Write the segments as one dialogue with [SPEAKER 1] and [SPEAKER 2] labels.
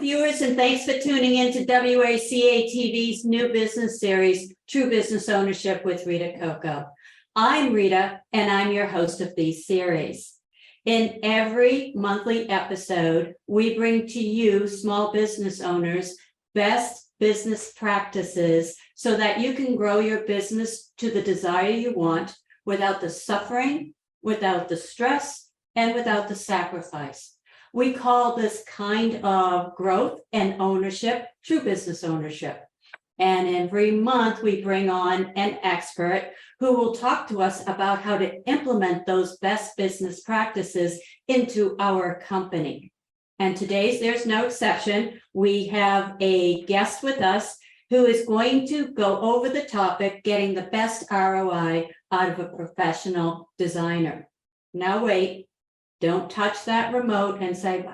[SPEAKER 1] viewers, and thanks for tuning in to WACA TV's new business series, True Business Ownership with Rita Coco. I'm Rita, and I'm your host of these series. In every monthly episode, we bring to you, small business owners, best business practices so that you can grow your business to the desire you want without the suffering, without the stress, and without the sacrifice. We call this kind of growth and ownership true business ownership. And every month we bring on an expert who will talk to us about how to implement those best business practices into our company. And today's, there's no exception. We have a guest with us who is going to go over the topic, getting the best ROI out of a professional designer. Now wait. Don't touch that remote and say,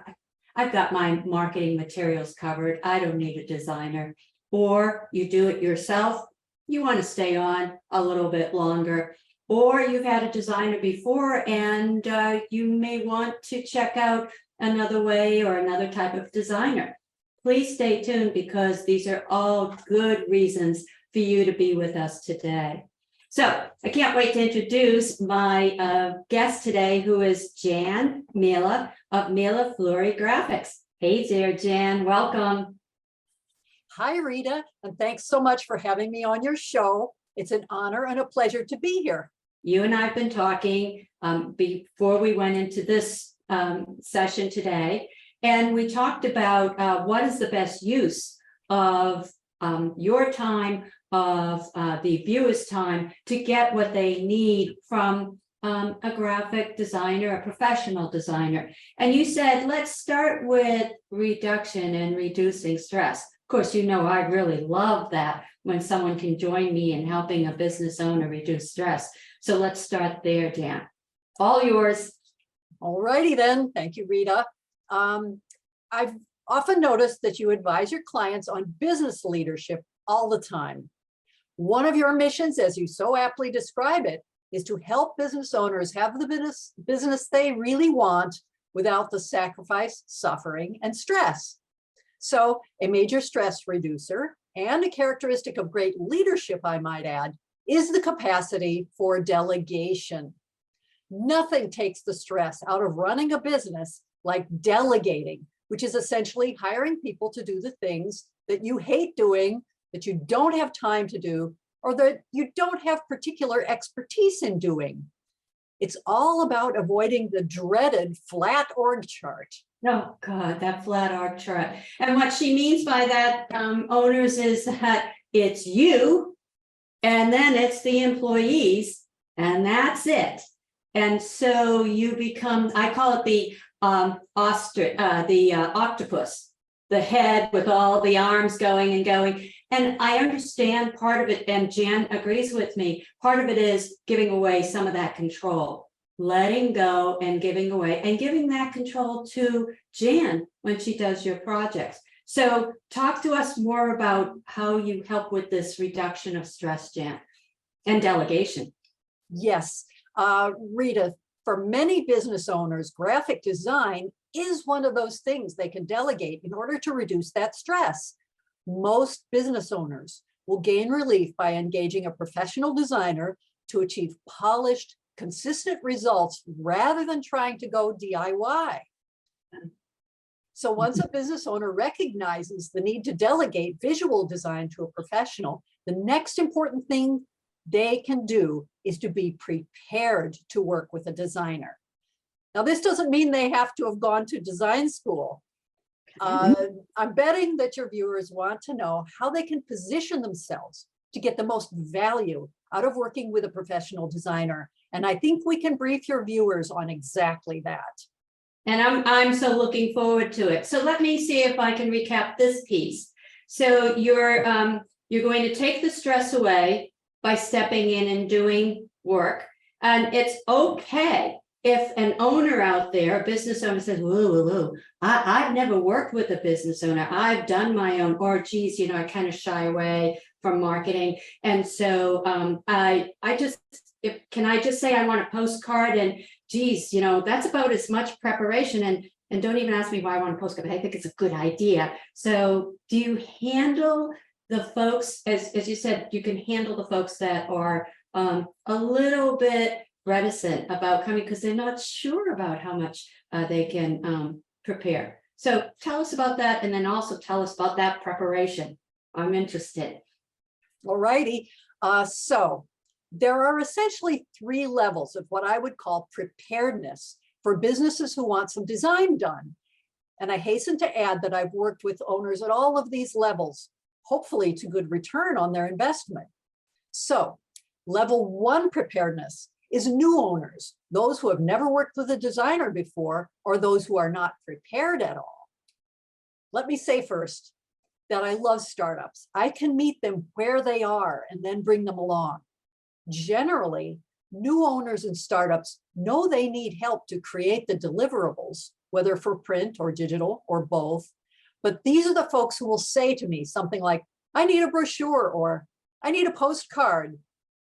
[SPEAKER 1] I've got my marketing materials covered. I don't need a designer. Or you do it yourself. You want to stay on a little bit longer. Or you've had a designer before and you may want to check out another way or another type of designer. Please stay tuned because these are all good reasons for you to be with us today. So I can't wait to introduce my guest today, who is Jan Miele of Miele-Fleury Graphics. Hey there, Jan, welcome.
[SPEAKER 2] Hi, Rita, and thanks so much for having me on your show. It's an honor and a pleasure to be here.
[SPEAKER 1] You and I have been talking before we went into this session today, and we talked about what is the best use of your time, of the viewers' time to get what they need from a graphic designer, a professional designer. And you said, let's start with reduction and reducing stress. Of course, you know, I really love that when someone can join me in helping a business owner reduce stress. So let's start there, Dan. All yours.
[SPEAKER 2] All righty then. Thank you, Rita. I've often noticed that you advise your clients on business leadership all the time. One of your missions, as you so aptly describe it, is to help business owners have the business they really want without the sacrifice, suffering, and stress. So a major stress reducer and a characteristic of great leadership, I might add, is the capacity for delegation. Nothing takes the stress out of running a business like delegating, which is essentially hiring people to do the things that you hate doing, that you don't have time to do, or that you don't have particular expertise in doing. It's all about avoiding the dreaded flat org chart.
[SPEAKER 1] Oh, God, that flat org chart. And what she means by that, owners, is that it's you, and then it's the employees, and that's it. And so you become, I call it the octopus, the head with all the arms going and going. And I understand part of it, and Jan agrees with me, part of it is giving away some of that control, letting go and giving away, and giving that control to Jan when she does your projects. So talk to us more about how you help with this reduction of stress, Jan, and delegation.
[SPEAKER 2] Yes, Rita, for many business owners, graphic design is one of those things they can delegate in order to reduce that stress. Most business owners will gain relief by engaging a professional designer to achieve polished, consistent results rather than trying to go DIY. So once a business owner recognizes the need to delegate visual design to a professional, the next important thing they can do is to be prepared to work with a designer. Now, this doesn't mean they have to have gone to design school. I'm betting that your viewers want to know how they can position themselves to get the most value out of working with a professional designer. And I think we can brief your viewers on exactly that.
[SPEAKER 1] And I'm so looking forward to it. So let me see if I can recap this piece. So you're going to take the stress away by stepping in and doing work. And it's okay if an owner out there, a business owner, says, whoa, I've never worked with a business owner. I've done my own, or geez, I kind of shy away from marketing. And so can I just say I want a postcard, and geez, that's about as much preparation. And and don't even ask me why I want to post it, but I think it's a good idea. So do you handle the folks, as you said, you can handle the folks that are a little bit reticent about coming because they're not sure about how much they can prepare. So tell us about that, and then also tell us about that preparation. I'm interested.
[SPEAKER 2] All righty. So there are essentially 3 levels of what I would call preparedness for businesses who want some design done. And I hasten to add that I've worked with owners at all of these levels, hopefully to good return on their investment. So level 1 preparedness is new owners, those who have never worked with a designer before, or those who are not prepared at all. Let me say first that I love startups. I can meet them where they are and then bring them along. Generally, new owners and startups know they need help to create the deliverables, whether for print or digital or both. But these are the folks who will say to me something like, I need a brochure, or I need a postcard.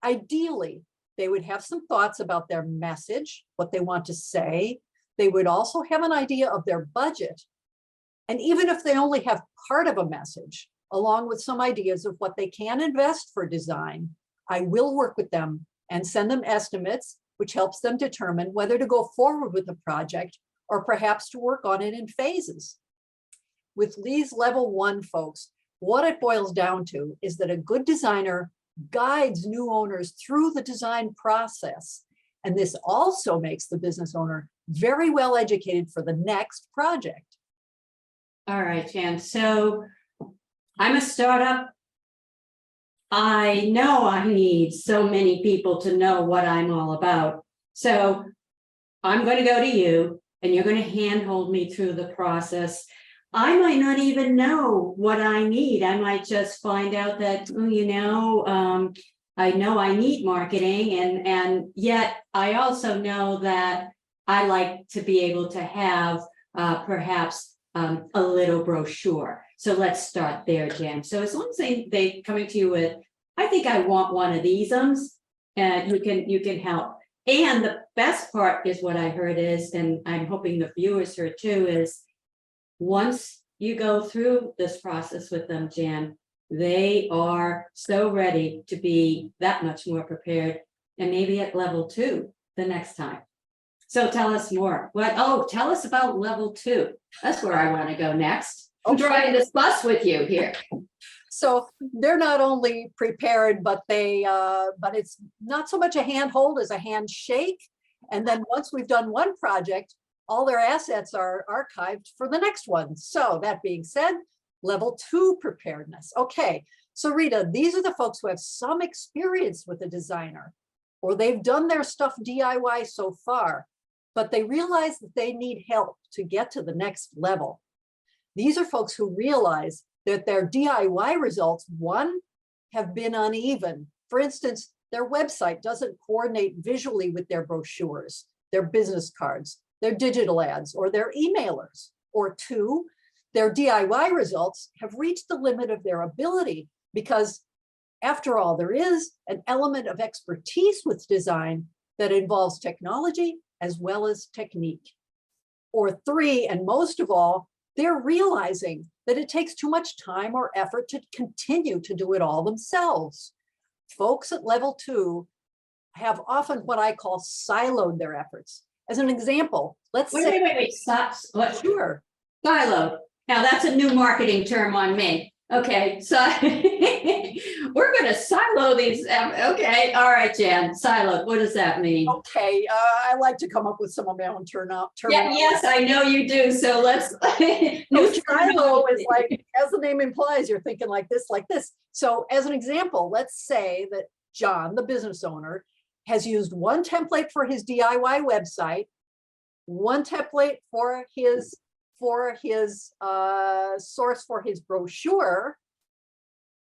[SPEAKER 2] Ideally, they would have some thoughts about their message, what they want to say. They would also have an idea of their budget. And even if they only have part of a message, along with some ideas of what they can invest for design, I will work with them and send them estimates, which helps them determine whether to go forward with the project or perhaps to work on it in phases. With these level 1 folks, what it boils down to is that a good designer guides new owners through the design process. And this also makes the business owner very well educated for the next project.
[SPEAKER 1] All right, Jan. So I'm a startup. I know I need so many people to know what I'm all about. So I'm going to go to you and you're going to handhold me through the process. I might not even know what I need. I might just find out that, I know I need marketing, and yet I also know that I like to be able to have perhaps a little brochure. So let's start there, Jan. So as long as they coming to you with, I think I want one of these, you can help. And the best part is what I heard is, and I'm hoping the viewers heard too, is once you go through this process with them, Jan, they are so ready to be that much more prepared, and maybe at level 2 the next time. So tell us more. Tell us about level 2. That's where I want to go next. I'm driving this bus with you here.
[SPEAKER 2] So they're not only prepared, but but it's not so much a handhold as a handshake. And then once we've done one project, all their assets are archived for the next one. So that being said, level 2 preparedness. Okay, so Rita, these are the folks who have some experience with a designer, or they've done their stuff DIY so far, but they realize that they need help to get to the next level. These are folks who realize that their DIY results, one, have been uneven. For instance, their website doesn't coordinate visually with their brochures, their business cards, their digital ads, or their emailers. Or 2, their DIY results have reached the limit of their ability because, after all, there is an element of expertise with design that involves technology as well as technique. Or 3, and most of all, they're realizing that it takes too much time or effort to continue to do it all themselves. Folks at level 2 have often what I call siloed their efforts. As an example, let's say—
[SPEAKER 1] Wait. Stop. What?
[SPEAKER 2] Sure.
[SPEAKER 1] Siloed. Now that's a new marketing term on me. Okay, so we're going to silo these. Okay, all right, Jan. Siloed. What does that mean?
[SPEAKER 2] Okay, I like to come up with some of my own terminology.
[SPEAKER 1] Yes, I know you do. So let's.
[SPEAKER 2] Silo is like, as the name implies, you're thinking like this, like this. So as an example, let's say that John, the business owner, has used one template for his DIY website, one template for his source for his brochure.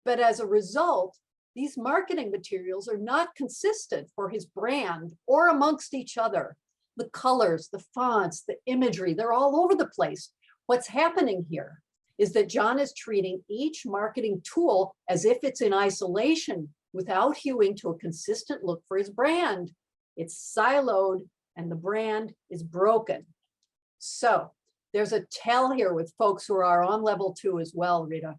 [SPEAKER 2] But as a result, these marketing materials are not consistent for his brand or amongst each other. The colors, the fonts, the imagery, they're all over the place. What's happening here is that John is treating each marketing tool as if it's in isolation without hewing to a consistent look for his brand. It's siloed and the brand is broken. So there's a tell here with folks who are on level 2 as well, Rita.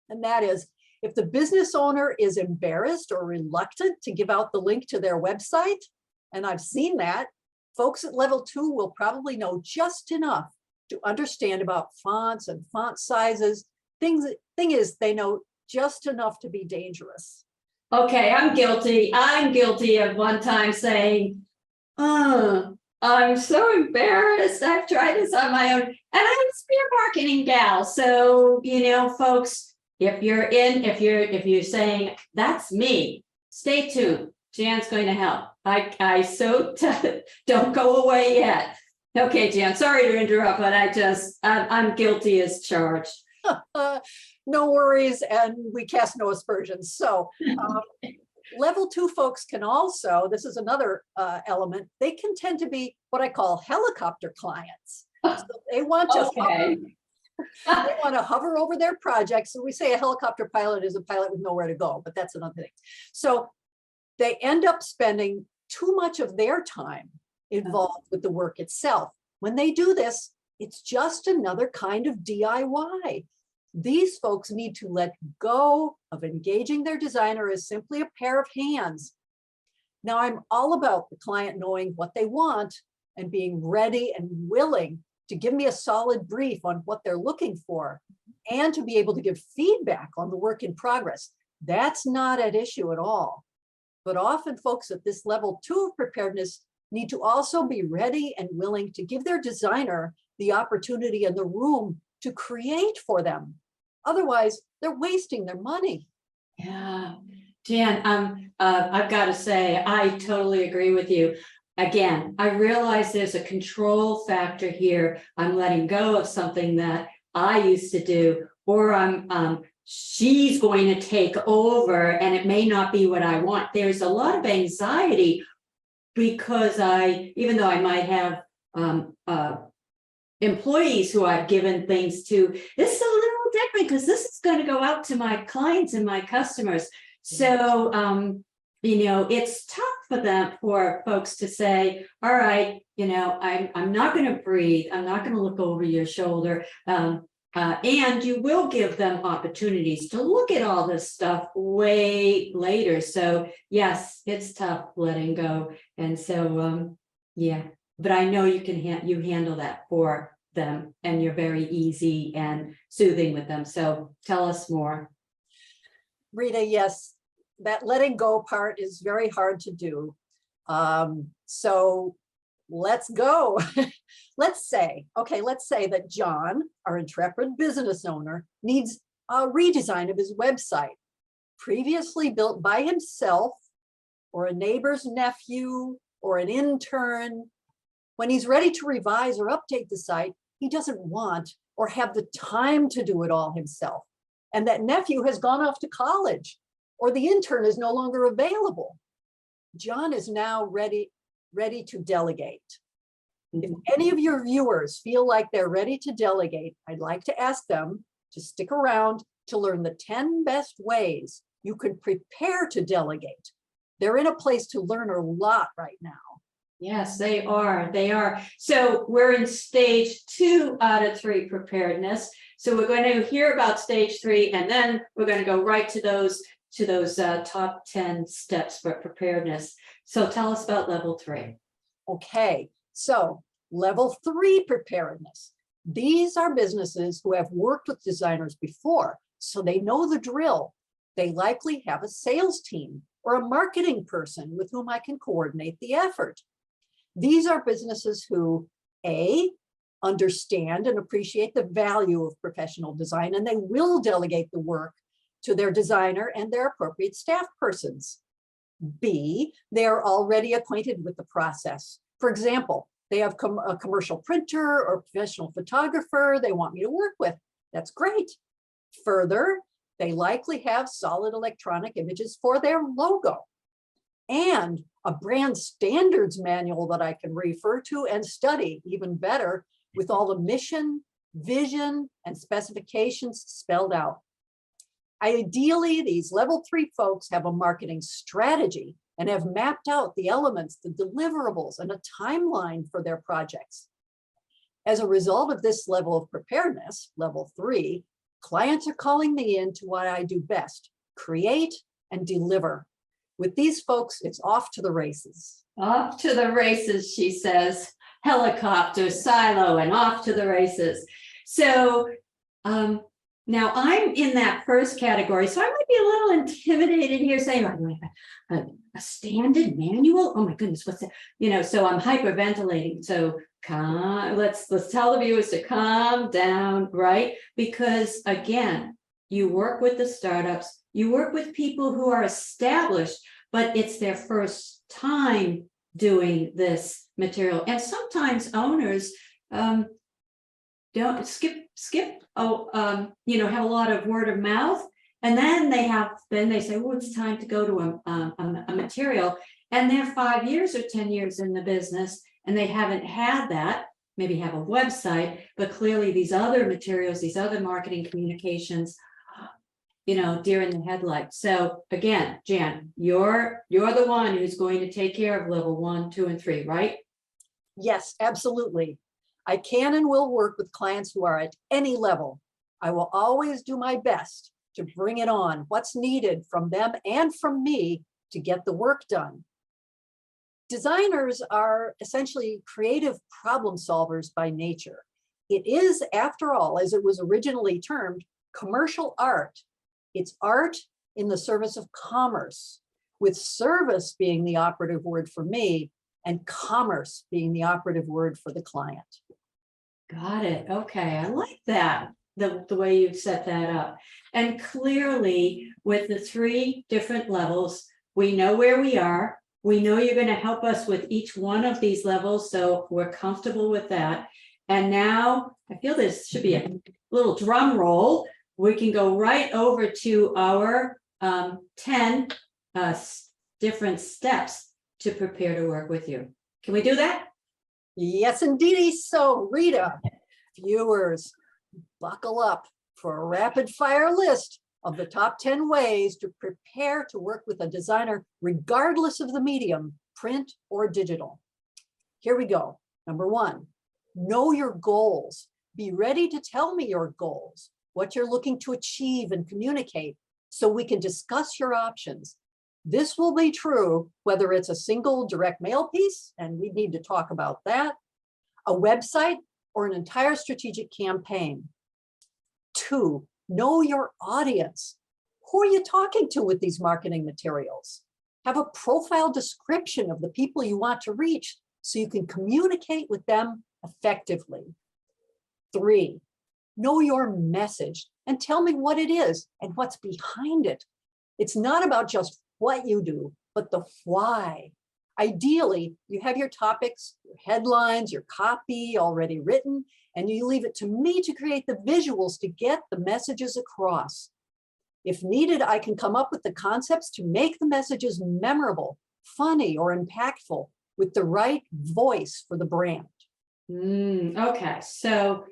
[SPEAKER 2] And that is, if the business owner is embarrassed or reluctant to give out the link to their website, and I've seen that, folks at level 2 will probably know just enough to understand about fonts and font sizes. Thing is, they know just enough to be dangerous.
[SPEAKER 1] Okay, I'm guilty. I'm guilty of one time saying, oh, I'm so embarrassed. I've tried this on my own. And I'm a spear marketing gal. So, folks, if you're saying that's me, stay tuned. Jan's going to help. Don't go away yet. Okay, Jan, sorry to interrupt, but I'm guilty as charged.
[SPEAKER 2] No worries, and we cast no aspersions. So level 2 folks can also, this is another element, they can tend to be what I call helicopter clients. So they want to they want to hover over their projects. So we say a helicopter pilot is a pilot with nowhere to go, but that's another thing. So they end up spending too much of their time involved with the work itself. When they do this, it's just another kind of DIY. These folks need to let go of engaging their designer as simply a pair of hands. Now, I'm all about the client knowing what they want and being ready and willing to give me a solid brief on what they're looking for and to be able to give feedback on the work in progress. That's not at issue at all. But often folks at this level 2 of preparedness need to also be ready and willing to give their designer the opportunity and the room to create for them. Otherwise, they're wasting their money.
[SPEAKER 1] Yeah, Jan, I've got to say, I totally agree with you. Again, I realize there's a control factor here. I'm letting go of something that I used to do, or she's going to take over and it may not be what I want. There's a lot of anxiety because even though I might have employees who I've given things to, this is a little different because this is going to go out to my clients and my customers. So, it's tough for folks to say, all right, I'm not going to breathe. I'm not going to look over your shoulder. And you will give them opportunities to look at all this stuff way later. So yes, it's tough letting go. And so, yeah, but I know you handle that for them and you're very easy and soothing with them. So tell us more.
[SPEAKER 2] Rita, yes, that letting go part is very hard to do. So let's go. Let's say that John, our intrepid business owner, needs a redesign of his website, previously built by himself or a neighbor's nephew or an intern. When he's ready to revise or update the site, he doesn't want or have the time to do it all himself. And that nephew has gone off to college or the intern is no longer available. John is now ready to delegate. If any of your viewers feel like they're ready to delegate, I'd like to ask them to stick around to learn the 10 best ways you can prepare to delegate. They're in a place to learn a lot right now.
[SPEAKER 1] Yes, they are. They are. So we're in stage 2 out of 3 preparedness. So we're going to hear about stage 3, and then we're going to go right to those top 10 steps for preparedness. So tell us about level 3.
[SPEAKER 2] Okay, so level 3 preparedness. These are businesses who have worked with designers before, so they know the drill. They likely have a sales team or a marketing person with whom I can coordinate the effort. These are businesses who, A, understand and appreciate the value of professional design, and they will delegate the work to their designer and their appropriate staff persons. B, they are already acquainted with the process. For example, they have a commercial printer or professional photographer they want me to work with. That's great. Further, they likely have solid electronic images for their logo and a brand standards manual that I can refer to and study even better with all the mission, vision, and specifications spelled out. Ideally, these level 3 folks have a marketing strategy and have mapped out the elements, the deliverables, and a timeline for their projects. As a result of this level of preparedness, level 3, clients are calling me in to what I do best, create and deliver. With these folks, it's off to the races.
[SPEAKER 1] Off to the races, she says. Helicopter, silo, and off to the races. So now I'm in that first category, so I might be a little intimidated here saying, a standard manual? Oh my goodness, what's that? You know, so I'm hyperventilating. So let's tell the viewers to calm down, right? Because again, you work with the startups, you work with people who are established, but it's their first time doing this material. And sometimes owners don't skip, you know, have a lot of word of mouth. And then they say, oh, it's time to go to a material. And they're 5 years or 10 years in the business, and they haven't had that, maybe have a website, but clearly these other materials, these other marketing communications, you know, deer in the headlights. So again, Jan, you're the one who's going to take care of level 1, 2, and 3, right?
[SPEAKER 2] Yes, absolutely. I can and will work with clients who are at any level. I will always do my best to bring it on, what's needed from them and from me to get the work done. Designers are essentially creative problem solvers by nature. It is, after all, as it was originally termed, commercial art. It's art in the service of commerce, with service being the operative word for me and commerce being the operative word for the client.
[SPEAKER 1] Got it. Okay, I like that, the way you've set that up. And clearly, with the 3 different levels, we know where we are. We know you're going to help us with each one of these levels, so we're comfortable with that. And now I feel this should be a little drum roll. We can go right over to our 10 different steps to prepare to work with you. Can we do that?
[SPEAKER 2] Yes, indeedy. So, Rita, viewers, buckle up for a rapid fire list of the top 10 ways to prepare to work with a designer, regardless of the medium, print or digital. Here we go. Number 1, know your goals. Be ready to tell me your goals, what you're looking to achieve and communicate, so we can discuss your options. This will be true whether it's a single direct mail piece, and we need to talk about that, a website, or an entire strategic campaign. 2, know your audience. Who are you talking to with these marketing materials? Have a profile description of the people you want to reach so you can communicate with them effectively. 3, know your message and tell me what it is and what's behind it. It's not about just what you do, but the why. Ideally, you have your topics, your headlines, your copy already written, and you leave it to me to create the visuals to get the messages across. If needed, I can come up with the concepts to make the messages memorable, funny, or impactful with the right voice for the brand.
[SPEAKER 1] Okay, so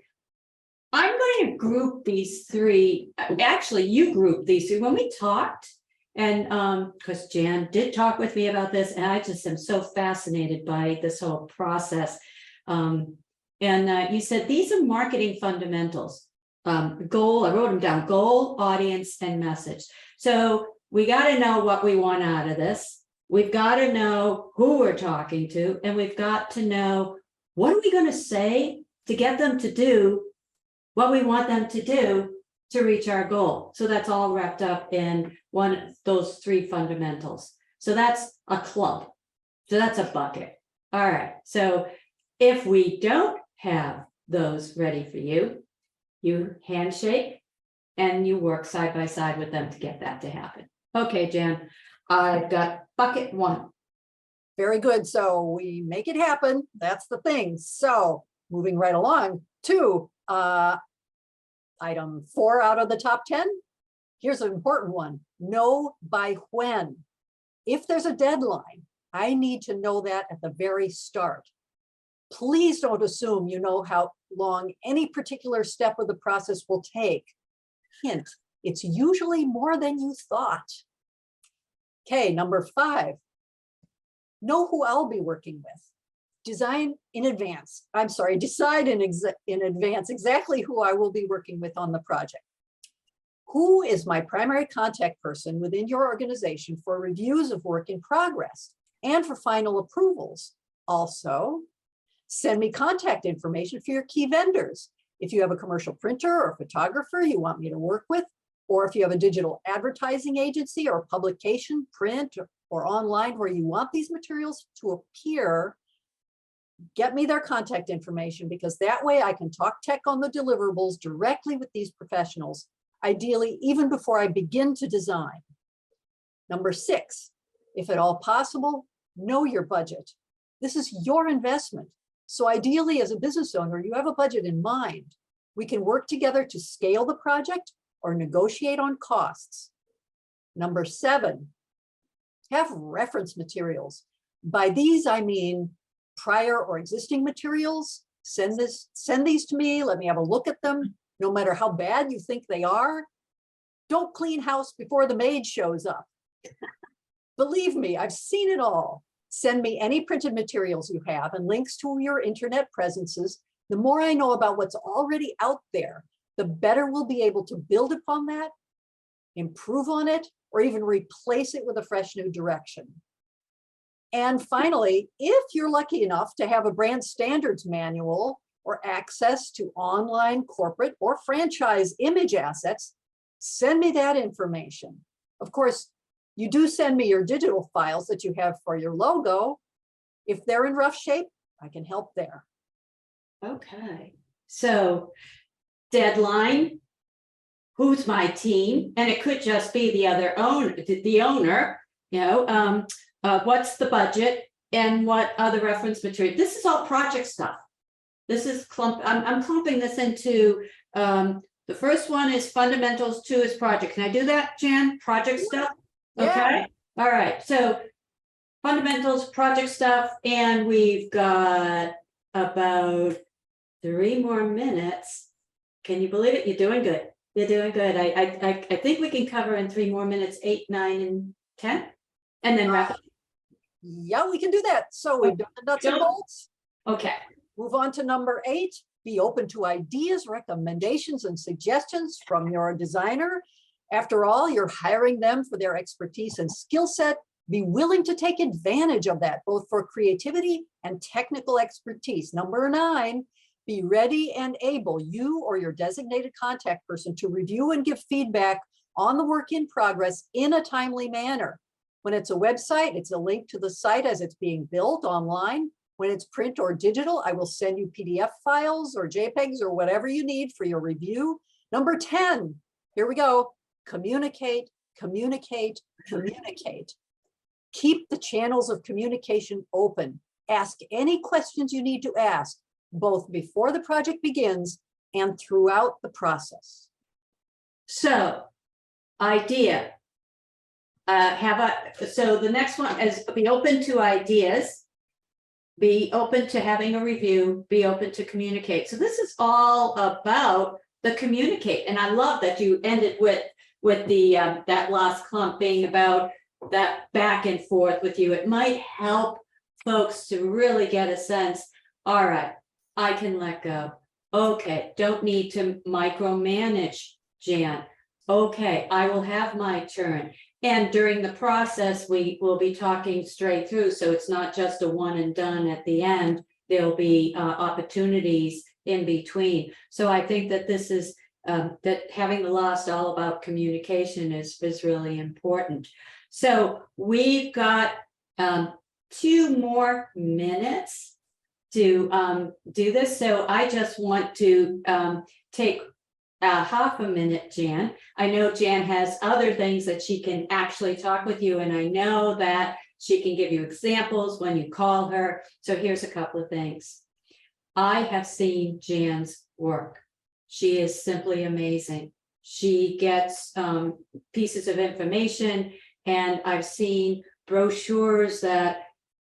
[SPEAKER 1] I'm going to group these 3. Actually, you group these 3. When we talked, and because Jan did talk with me about this, and I just am so fascinated by this whole process. And you said these are marketing fundamentals. Goal, I wrote them down: goal, audience, and message. So we got to know what we want out of this. We've got to know who we're talking to, and we've got to know what are we going to say to get them to do what we want them to do to reach our goal. So that's all wrapped up in one of those 3 fundamentals. So that's a club. So that's a bucket. All right. So if we don't have those ready for you, you handshake and you work side by side with them to get that to happen. Okay, Jan, I've got bucket 1.
[SPEAKER 2] Very good. So we make it happen. That's the thing. So moving right along to item 4 out of the top 10. Here's an important one. Know by when. If there's a deadline, I need to know that at the very start. Please don't assume you know how long any particular step of the process will take. Hint, it's usually more than you thought. Okay, number 5. Know who I'll be working with. decide in advance exactly who I will be working with on the project. Who is my primary contact person within your organization for reviews of work in progress and for final approvals? Also, send me contact information for your key vendors. If you have a commercial printer or photographer you want me to work with, or if you have a digital advertising agency or publication, print or online where you want these materials to appear, get me their contact information, because that way I can talk tech on the deliverables directly with these professionals, ideally even before I begin to design. Number 6, if at all possible, know your budget. This is your investment. So ideally, as a business owner, you have a budget in mind. We can work together to scale the project or negotiate on costs. Number 7, have reference materials. By these, I mean prior or existing materials. Send these to me, let me have a look at them, no matter how bad you think they are. Don't clean house before the maid shows up. Believe me, I've seen it all. Send me any printed materials you have and links to your internet presences. The more I know about what's already out there, the better we'll be able to build upon that, improve on it, or even replace it with a fresh new direction. And finally, if you're lucky enough to have a brand standards manual or access to online corporate or franchise image assets, send me that information. Of course, you do send me your digital files that you have for your logo. If they're in rough shape, I can help there.
[SPEAKER 1] Okay, so deadline, who's my team, and it could just be the owner, you know, what's the budget and what other reference material. This is all project stuff. This is I'm clumping this into the first one is fundamentals, 2 is project. Can I do that, Jan? Project stuff?
[SPEAKER 2] Yeah.
[SPEAKER 1] Okay. All right. So fundamentals, project stuff, and we've got about 3 more minutes. Can you believe it? You're doing good. You're doing good. I think we can cover in 3 more minutes, 8, 9, and 10, and then wrap up.
[SPEAKER 2] Yeah, we can do that. So we've done the nuts and bolts.
[SPEAKER 1] Okay.
[SPEAKER 2] Move on to number 8. Be open to ideas, recommendations, and suggestions from your designer. After all, you're hiring them for their expertise and skill set. Be willing to take advantage of that, both for creativity and technical expertise. Number 9, be ready and able, you or your designated contact person, to review and give feedback on the work in progress in a timely manner. When it's a website, it's a link to the site as it's being built online. When it's print or digital, I will send you PDF files or JPEGs or whatever you need for your review. Number 10, here we go. Communicate, communicate, communicate. Keep the channels of communication open. Ask any questions you need to ask, both before the project begins and throughout the process.
[SPEAKER 1] So, idea. So the next one is be open to ideas, be open to having a review, be open to communicate. So this is all about the communicate. And I love that you ended with the that last clump being about that back and forth with you. It might help folks to really get a sense. All right, I can let go. Okay, don't need to micromanage, Jan. Okay, I will have my turn. And during the process, we will be talking straight through. So it's not just a one and done at the end. There'll be opportunities in between. So I think that this is that having the last all about communication is really important. So we've got 2 more minutes to do this. So I just want to take half a minute, Jan. I know Jan has other things that she can actually talk with you, and I know that she can give you examples when you call her. So here's a couple of things. I have seen Jan's work. She is simply amazing. She gets pieces of information, and I've seen brochures that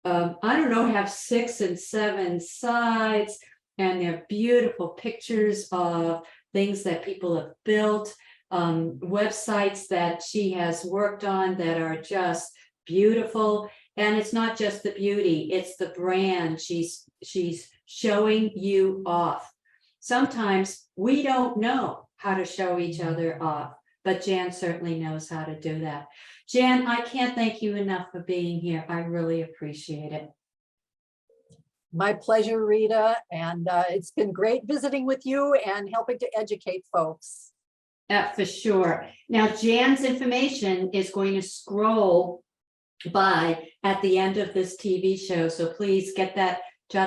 [SPEAKER 1] I don't know, have 6 and 7 sides, and they're beautiful pictures of things that people have built, websites that she has worked on that are just beautiful. And it's not just the beauty, it's the brand. She's showing you off. Sometimes we don't know how to show each other off, but Jan certainly knows how to do that. Jan, I can't thank you enough for being here. I really appreciate it.
[SPEAKER 2] My pleasure, Rita. And it's been great visiting with you and helping to educate folks.
[SPEAKER 1] For sure. Now, Jan's information is going to scroll by at the end of this TV show. So please jot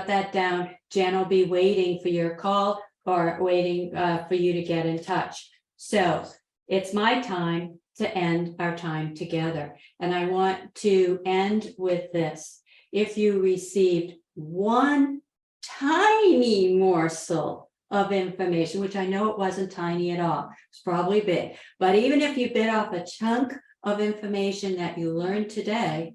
[SPEAKER 1] that down. Jan will be waiting for your call or waiting for you to get in touch. So it's my time to end our time together. And I want to end with this. If you received one tiny morsel of information, which I know it wasn't tiny at all, it's probably big, but even if you bit off a chunk of information that you learned today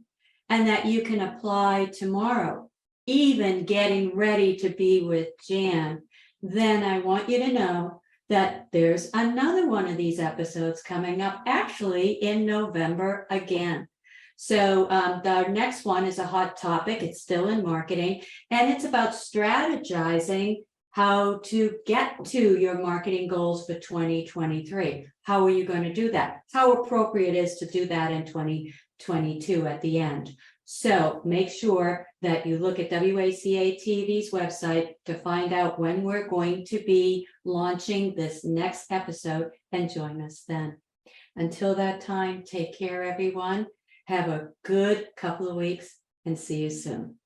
[SPEAKER 1] and that you can apply tomorrow, even getting ready to be with Jan, then I want you to know that there's another one of these episodes coming up actually in November again. So the next one is a hot topic. It's still in marketing, and it's about strategizing how to get to your marketing goals for 2023. How are you going to do that? How appropriate it is to do that in 2022 at the end. So make sure that you look at WACA TV's website to find out when we're going to be launching this next episode, and join us then. Until that time, take care, everyone. Have a good couple of weeks and see you soon.